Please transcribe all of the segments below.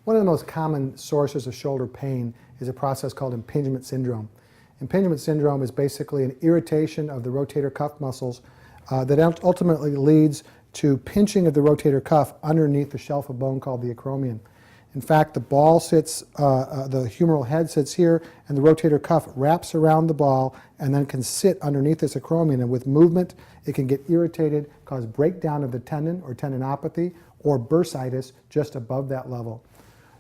One of the most common sources of shoulder pain is a process called impingement syndrome. Impingement syndrome is basically an irritation of the rotator cuff muscles that ultimately leads to pinching of the rotator cuff underneath the shelf of bone called the acromion. In fact, the ball sits, the humeral head sits here, and the rotator cuff wraps around the ball and then can sit underneath this acromion. And with movement, it can get irritated, cause breakdown of the tendon or tendinopathy, or bursitis just above that level.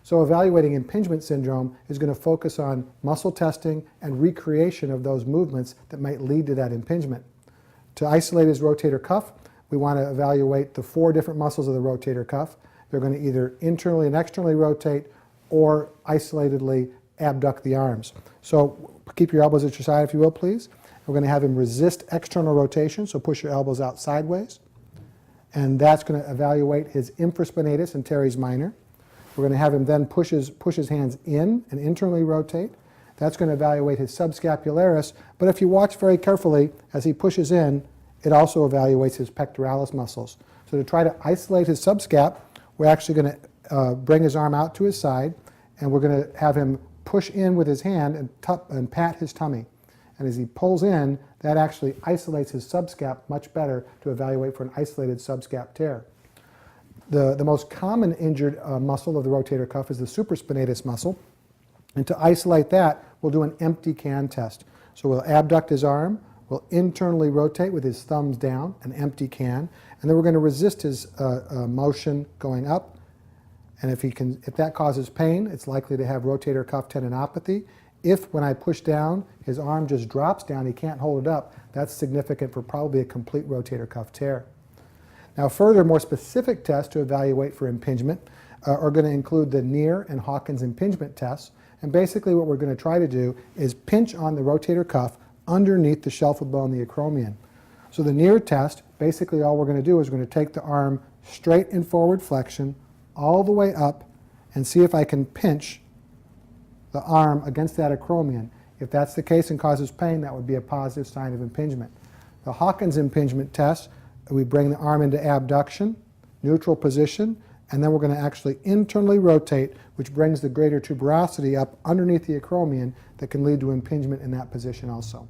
So evaluating impingement syndrome is going to focus on muscle testing and recreation of those movements that might lead to that impingement. To isolate his rotator cuff, we want to evaluate the 4 different muscles of the rotator cuff. They're going to either internally and externally rotate or isolatedly abduct the arms. So keep your elbows at your side if you will, please. We're going to have him resist external rotation, so push your elbows out sideways. And that's going to evaluate his infraspinatus and teres minor. We're going to have him then push his hands in and internally rotate. That's going to evaluate his subscapularis, but if you watch very carefully as he pushes in, it also evaluates his pectoralis muscles. So to try to isolate his subscap, we're actually going to bring his arm out to his side, and we're going to have him push in with his hand and pat his tummy. And as he pulls in, that actually isolates his subscap much better to evaluate for an isolated subscap tear. The most common injured muscle of the rotator cuff is the supraspinatus muscle. And to isolate that, we'll do an empty can test. So we'll abduct his arm, we'll internally rotate with his thumbs down, an empty can, and then we're going to resist his motion going up. And if that causes pain, it's likely to have rotator cuff tendinopathy. If, when I push down, his arm just drops down, he can't hold it up, that's significant for probably a complete rotator cuff tear. Now further, more specific tests to evaluate for impingement are going to include the Neer and Hawkins impingement tests. And basically what we're going to try to do is pinch on the rotator cuff underneath the shelf of bone, the acromion. So the Neer test, basically all we're going to do is we're going to take the arm straight in forward flexion all the way up and see if I can pinch the arm against that acromion. If that's the case and causes pain, that would be a positive sign of impingement. The Hawkins impingement test, we bring the arm into abduction, neutral position, and then we're going to actually internally rotate, which brings the greater tuberosity up underneath the acromion that can lead to impingement in that position also.